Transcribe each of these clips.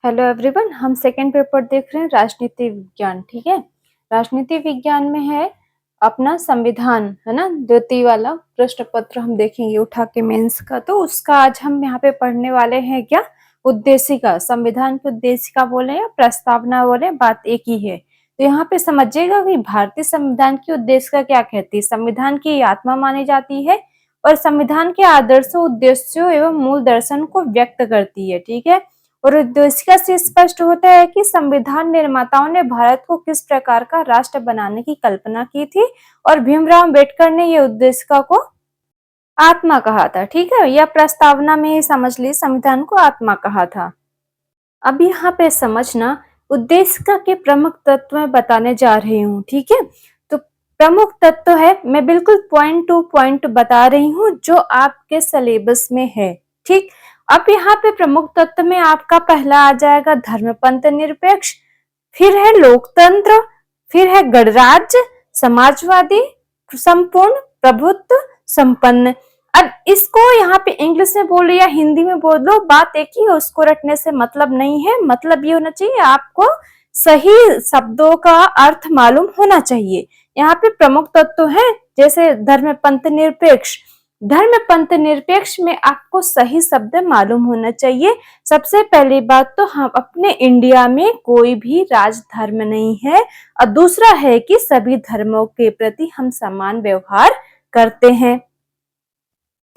Hello everyone, हम second paper देख रहे हैं राजनीति विज्ञान। ठीक है, राजनीति विज्ञान में है अपना संविधान, है ना। द्वितीय वाला प्रश्न पत्र हम देखेंगे उठा के मेंस का। तो उसका आज हम यहाँ पे पढ़ने वाले हैं क्या, उद्देशिका। संविधान की उद्देशिका बोले या प्रस्तावना बोले, बात एक ही है। तो यहाँ पे समझिएगा कि भारतीय संविधान की उद्देशिका क्या कहती है। संविधान की आत्मा मानी जाती है और संविधान के आदर्शों, उद्देश्यों एवं मूल दर्शन को व्यक्त करती है। ठीक है, और उद्देशिका से स्पष्ट होता है कि संविधान निर्माताओं ने भारत को किस प्रकार का राष्ट्र बनाने की कल्पना की थी और भीमराव अम्बेडकर ने ये उद्देशिका को आत्मा कहा था। ठीक है, यह प्रस्तावना में ही समझ ली, संविधान को आत्मा कहा था। अब यहाँ पे समझना, उद्देशिका के प्रमुख तत्व मैं बताने जा रही हूँ। ठीक है, तो प्रमुख तत्व है, मैं बिल्कुल पॉइंट टू पॉइंट बता रही हूँ जो आपके सिलेबस में है। ठीक, अब यहाँ पे प्रमुख तत्व में आपका पहला आ जाएगा धर्मपंथ निरपेक्ष, फिर है लोकतंत्र, फिर है गणराज्य, समाजवादी, संपूर्ण प्रभुत्व, संपन्न। अब इसको यहाँ पे इंग्लिश में बोलो या हिंदी में बोल लो, बात एक ही है, उसको रटने से मतलब नहीं है। मतलब ये होना चाहिए आपको सही शब्दों का अर्थ मालूम होना चाहिए। यहाँ पे प्रमुख तत्व है जैसे धर्मपंथ निरपेक्ष। धर्मपंथ निरपेक्ष में आपको सही शब्द मालूम होना चाहिए। सबसे पहली बात तो हम अपने इंडिया में कोई भी राज धर्म नहीं है, और दूसरा है कि सभी धर्मों के प्रति हम समान व्यवहार करते हैं।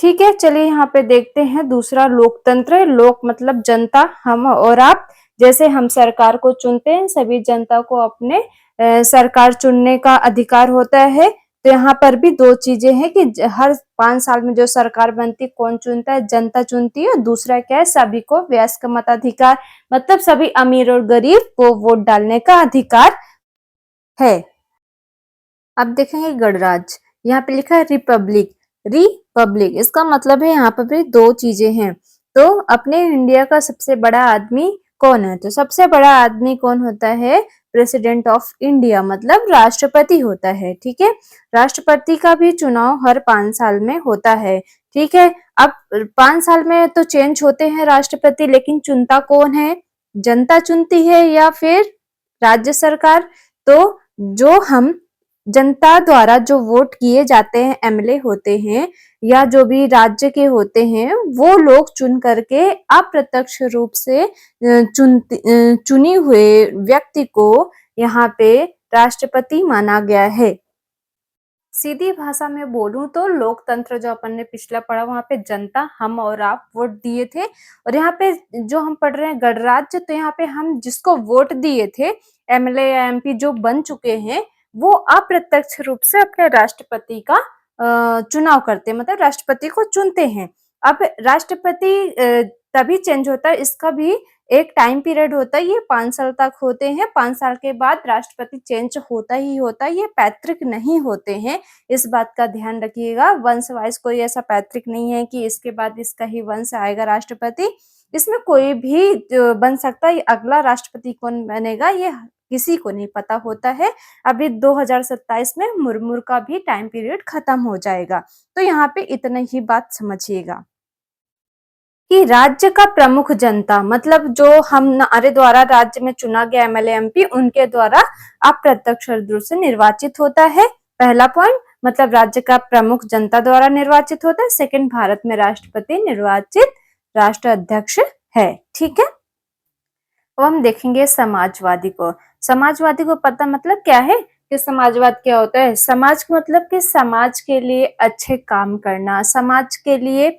ठीक है, चलिए यहाँ पे देखते हैं दूसरा लोकतंत्र। लोक मतलब जनता, हम और आप। जैसे हम सरकार को चुनते हैं, सभी जनता को अपने सरकार चुनने का अधिकार होता है। तो यहाँ पर भी दो चीजें हैं कि हर 5 साल में जो सरकार बनती है, कौन चुनता है, जनता चुनती है। दूसरा क्या है, सभी को वयस्क मताधिकार, मतलब सभी अमीर और गरीब को वोट डालने का अधिकार है। अब देखेंगे गणराज्य, यहाँ पे लिखा है रिपब्लिक। रिपब्लिक इसका मतलब है यहाँ पर भी दो चीजें हैं। तो अपने इंडिया का सबसे बड़ा आदमी कौन है, तो सबसे बड़ा आदमी कौन होता है, प्रेसिडेंट ऑफ इंडिया, मतलब राष्ट्रपति होता है। ठीक है, राष्ट्रपति का भी चुनाव हर 5 साल में होता है। ठीक है, अब 5 साल में तो चेंज होते हैं राष्ट्रपति, लेकिन चुनता कौन है, जनता चुनती है या फिर राज्य सरकार। तो जो हम जनता द्वारा जो वोट किए जाते हैं, एमएलए होते हैं या जो भी राज्य के होते हैं, वो लोग चुन करके अप्रत्यक्ष रूप से चुनी हुए व्यक्ति को यहाँ पे राष्ट्रपति माना गया है। सीधी भाषा में बोलूं तो लोकतंत्र जो अपन ने पिछला पढ़ा, वहां पे जनता, हम और आप वोट दिए थे। और यहाँ पे जो हम पढ़ रहे हैं गणराज्य, तो यहाँ पे हम जिसको वोट दिए थे, एमएलए या एमपी जो बन चुके हैं, वो अप्रत्यक्ष रूप से अपने राष्ट्रपति का चुनाव करते हैं, मतलब राष्ट्रपति को चुनते हैं। अब राष्ट्रपति तभी चेंज होता है, इसका भी एक टाइम पीरियड होता है, ये 5 साल तक होते हैं। 5 साल के बाद राष्ट्रपति चेंज होता ही होता है, ये पैतृक नहीं होते हैं, इस बात का ध्यान रखिएगा। वंश वाइज कोई ऐसा पैतृक नहीं है कि इसके बाद इसका ही वंश आएगा राष्ट्रपति। इसमें कोई भी बन सकता है, अगला राष्ट्रपति कौन बनेगा ये किसी को नहीं पता होता है। अभी 2027 में मुर्मू का भी टाइम पीरियड खत्म हो जाएगा। तो यहाँ पे इतना ही बात समझिएगा कि राज्य का प्रमुख जनता, मतलब जो हमारे द्वारा राज्य में चुना गया एमएलए एमपी, उनके द्वारा अप्रत्यक्ष रूप से निर्वाचित होता है। पहला पॉइंट, मतलब राज्य का प्रमुख जनता द्वारा निर्वाचित होता है। सेकंड, भारत में राष्ट्रपति निर्वाचित राष्ट्र अध्यक्ष है। ठीक है, अब हम देखेंगे समाजवादी को। समाजवादी को पता मतलब क्या है कि समाजवाद क्या होता है। समाज का मतलब कि समाज के लिए अच्छे काम करना, समाज के लिए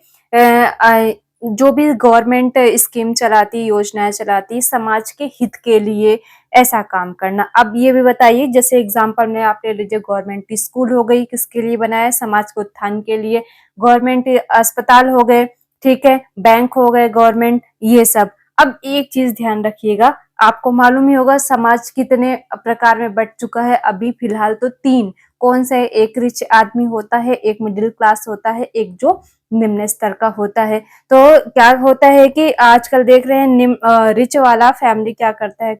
जो भी गवर्नमेंट स्कीम चलाती, योजनाएं चलाती, समाज के हित के लिए ऐसा काम करना। अब ये भी बताइए, जैसे एग्जांपल में आप ले लीजिए, गवर्नमेंट स्कूल हो गई, किसके लिए बनाया है, समाज के उत्थान के लिए। गवर्नमेंट अस्पताल हो गए, ठीक है, बैंक हो गए गवर्नमेंट, ये सब। अब एक चीज ध्यान रखिएगा, आपको मालूम ही होगा समाज कितने प्रकार में बट चुका है। अभी फिलहाल तो 3, कौन से, एक रिच आदमी होता है, एक मिडिल क्लास होता है, एक जो निम्न स्तर का होता है। तो क्या होता है कि आजकल देख रहे हैं रिच वाला फैमिली क्या करता है,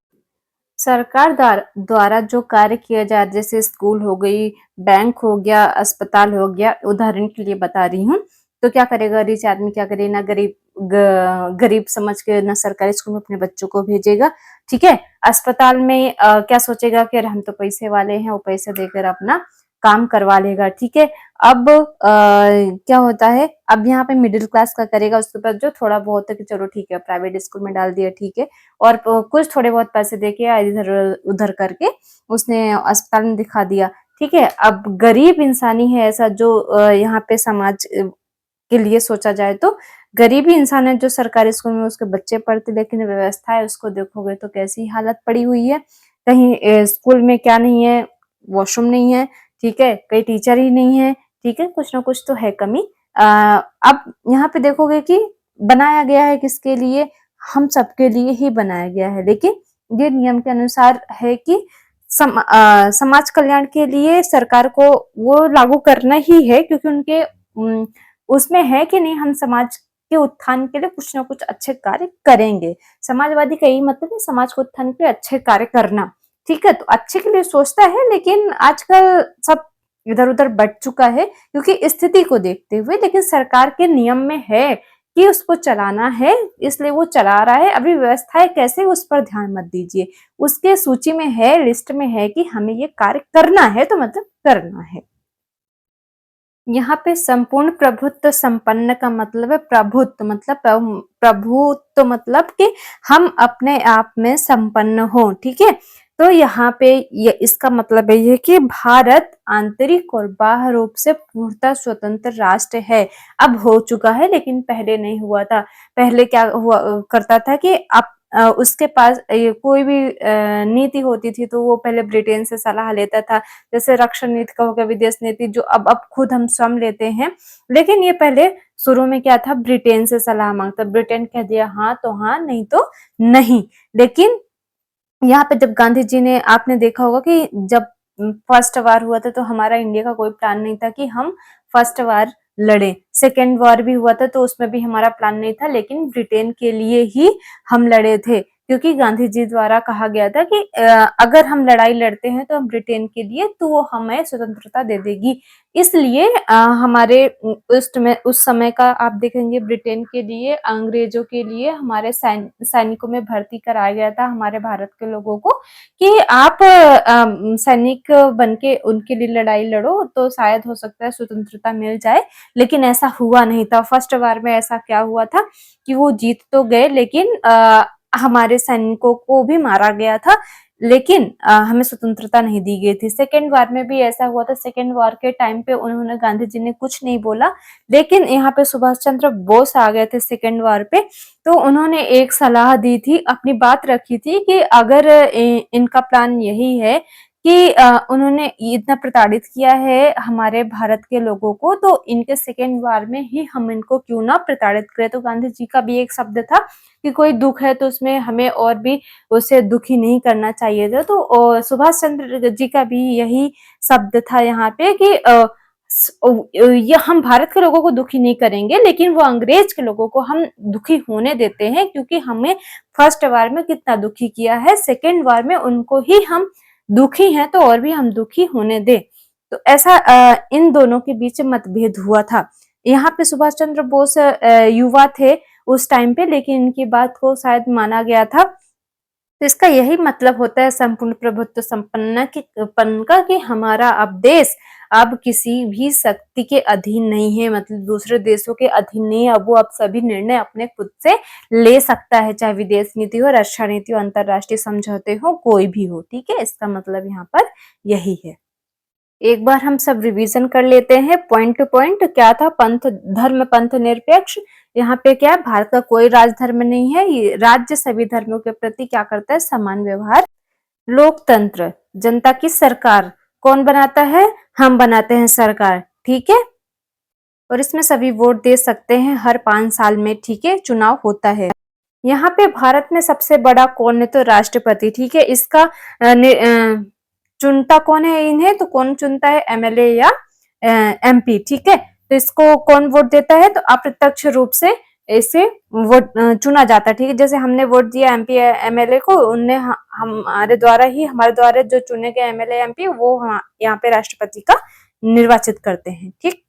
सरकार द्वारा जो कार्य किया जा रहा है, जैसे स्कूल हो गई, बैंक हो गया, अस्पताल हो गया, उदाहरण के लिए बता रही हूँ। तो क्या करेगा रिच आदमी, क्या करे ना, गरीब गरीब समझ के ना सरकारी स्कूल में अपने बच्चों को भेजेगा, ठीक है। अस्पताल में क्या सोचेगा कि हम तो पैसे वाले हैं, वो पैसे देकर अपना काम करवा लेगा, ठीक है। अब क्या होता है, अब यहाँ पे मिडिल क्लास का करेगा, उसके बाद जो थोड़ा बहुत है कि चलो ठीक है प्राइवेट स्कूल में डाल दिया, ठीक है, और कुछ थोड़े बहुत पैसे देके या इधर उधर करके उसने अस्पताल में दिखा दिया, ठीक है। अब गरीब इंसान ही है ऐसा जो यहाँ पे समाज के लिए सोचा जाए तो गरीब ही इंसान है जो सरकारी स्कूल में उसके बच्चे पढ़ते, लेकिन व्यवस्था है उसको देखोगे तो कैसी हालत पड़ी हुई है। कहीं स्कूल में क्या नहीं है, वॉशरूम नहीं है, ठीक है, कई टीचर ही नहीं है, ठीक है, कुछ ना कुछ तो है कमी। अब यहाँ पे देखोगे कि बनाया गया है किसके लिए, हम सबके लिए ही बनाया गया है, लेकिन ये नियम के अनुसार है कि समाज कल्याण के लिए सरकार को वो लागू करना ही है, क्योंकि उनके उसमें है कि नहीं हम समाज के उत्थान के लिए कुछ ना कुछ अच्छे कार्य करेंगे। समाजवादी का यही मतलब है, समाज के उत्थान के लिए अच्छे कार्य करना, ठीक है। तो अच्छे के लिए सोचता है, लेकिन आजकल सब इधर उधर बढ़ चुका है क्योंकि स्थिति को देखते हुए, लेकिन सरकार के नियम में है कि उसको चलाना है, इसलिए वो चला रहा है। अभी व्यवस्थाएं कैसे, उस पर ध्यान मत दीजिए, उसके सूची में है, लिस्ट में है कि हमें ये कार्य करना है, तो मतलब करना है। यहाँ पे संपूर्ण प्रभुत्व संपन्न का मतलब है प्रभुत्व, मतलब प्रभुत्व मतलब कि हम अपने आप में संपन्न हो, ठीक है। तो यहाँ पे ये इसका मतलब है ये कि भारत आंतरिक और बाह्य रूप से पूर्णतः स्वतंत्र राष्ट्र है। अब हो चुका है, लेकिन पहले नहीं हुआ था। पहले क्या हुआ करता था कि अब उसके पास कोई भी नीति होती थी तो वो पहले ब्रिटेन से सलाह लेता था, जैसे रक्षा नीति का हो गया, विदेश नीति जो अब खुद हम स्वयं लेते हैं, लेकिन ये पहले शुरू में क्या था, ब्रिटेन से सलाह मांगता, ब्रिटेन कह दिया हाँ तो हाँ, नहीं तो नहीं। लेकिन यहाँ पे जब गांधी जी ने, आपने देखा होगा कि जब फर्स्ट वार हुआ था तो हमारा इंडिया का कोई प्लान नहीं था कि हम फर्स्ट वार लड़े। सेकेंड वॉर भी हुआ था तो उसमें भी हमारा प्लान नहीं था, लेकिन ब्रिटेन के लिए ही हम लड़े थे, क्योंकि गांधी जी द्वारा कहा गया था कि अगर हम लड़ाई लड़ते हैं तो हम ब्रिटेन के लिए, तो वो हमें स्वतंत्रता दे देगी। इसलिए हमारे उस समय का आप देखेंगे, ब्रिटेन के लिए, अंग्रेजों के लिए हमारे सैनिकों में भर्ती कराया गया था हमारे भारत के लोगों को, कि आप सैनिक बन के उनके लिए लड़ाई लड़ो तो शायद हो सकता है स्वतंत्रता मिल जाए। लेकिन ऐसा हुआ नहीं था। फर्स्ट वार में ऐसा क्या हुआ था कि वो जीत तो गए, लेकिन हमारे सैनिकों को भी मारा गया था, लेकिन हमें स्वतंत्रता नहीं दी गई थी। सेकेंड वार में भी ऐसा हुआ था। सेकेंड वार के टाइम पे उन्होंने, गांधी जी ने कुछ नहीं बोला, लेकिन यहाँ पे सुभाष चंद्र बोस आ गए थे सेकेंड वार पे, तो उन्होंने एक सलाह दी थी, अपनी बात रखी थी कि अगर इनका प्लान यही है कि उन्होंने इतना प्रताड़ित किया है हमारे भारत के लोगों को, तो इनके सेकेंड वार में ही हम इनको क्यों ना प्रताड़ित करें। तो गांधी जी का भी एक शब्द था कि कोई दुख है तो उसमें हमें और भी उसे दुखी नहीं करना चाहिए था। तो सुभाष चंद्र जी का भी यही शब्द था यहाँ पे कि ये हम भारत के लोगों को दुखी नहीं करेंगे, लेकिन वो अंग्रेज के लोगों को हम दुखी होने देते हैं, क्योंकि हमें फर्स्ट वार में कितना दुखी किया है, सेकेंड वार में उनको ही हम दुखी हैं, तो और भी हम दुखी होने दे। तो ऐसा इन दोनों के बीच मतभेद हुआ था। यहाँ पे सुभाष चंद्र बोस युवा थे उस टाइम पे, लेकिन इनकी बात को शायद माना गया था। तो इसका यही मतलब होता है संपूर्ण प्रभुत्व संपन्न का, कि हमारा अब देश अब किसी भी शक्ति के अधीन नहीं है, मतलब दूसरे देशों के अधीन नहीं है। अब वो अब सभी निर्णय अपने खुद से ले सकता है, चाहे विदेश नीति हो, रक्षा नीति हो, अंतरराष्ट्रीय समझौते हो, कोई भी हो, ठीक है। इसका मतलब यहाँ पर यही है। एक बार हम सब रिवीजन कर लेते हैं पॉइंट टू पॉइंट। क्या था, पंथ धर्म पंथ निरपेक्ष। यहाँ पे क्या है, भारत का कोई राज धर्म नहीं है, ये राज्य सभी धर्मों के प्रति क्या करता है, समान व्यवहार। लोकतंत्र, जनता की सरकार, कौन बनाता है, हम बनाते हैं सरकार, ठीक है। और इसमें सभी वोट दे सकते हैं हर 5 साल में, ठीक है, चुनाव होता है। यहाँ पे भारत में सबसे बड़ा कौन है, तो राष्ट्रपति, ठीक है। इसका चुनता कौन है इन्हें, तो कौन चुनता है, एमएलए या एमपी, ठीक है। तो इसको कौन वोट देता है, तो अप्रत्यक्ष रूप से इसे वोट चुना जाता है, ठीक है। जैसे हमने वोट दिया एमपी एमएलए को, उनने हमारे द्वारा जो चुने गए एमएलए एमपी वो यहाँ पे राष्ट्रपति का निर्वाचित करते हैं, ठीक।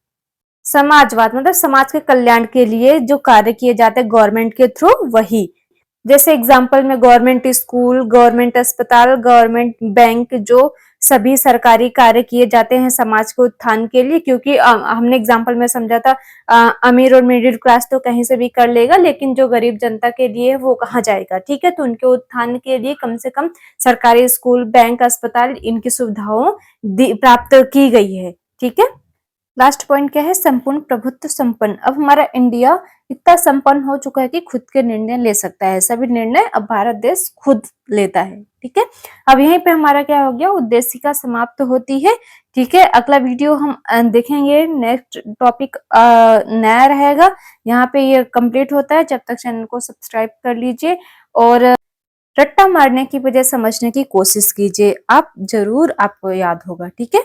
समाजवाद मतलब समाज के कल्याण के लिए जो कार्य किए जाते हैं गवर्नमेंट के थ्रू, वही। जैसे एग्जाम्पल में गवर्नमेंट स्कूल, गवर्नमेंट अस्पताल, गवर्नमेंट बैंक, जो सभी सरकारी कार्य किए जाते हैं समाज के उत्थान के लिए। क्योंकि हमने एग्जाम्पल में समझा था अमीर और मिडिल क्लास तो कहीं से भी कर लेगा, लेकिन जो गरीब जनता के लिए है वो कहाँ जाएगा, ठीक है। तो उनके उत्थान के लिए कम से कम सरकारी स्कूल, बैंक, अस्पताल, इनकी सुविधाओं प्राप्त की गई है, ठीक है। लास्ट पॉइंट क्या है, संपूर्ण प्रभुत्व संपन्न। अब हमारा इंडिया इतना संपन्न हो चुका है कि खुद के निर्णय ले सकता है, सभी निर्णय अब भारत देश खुद लेता है, ठीक है। अब यहीं पे हमारा क्या हो गया, उद्देशिका समाप्त होती है, ठीक है। अगला वीडियो हम देखेंगे, नेक्स्ट टॉपिक नया रहेगा, यहाँ पे ये कंप्लीट होता है। जब तक चैनल को सब्सक्राइब कर लीजिए और रट्टा मारने की बजाय समझने की कोशिश कीजिए, आप जरूर, आपको याद होगा, ठीक है।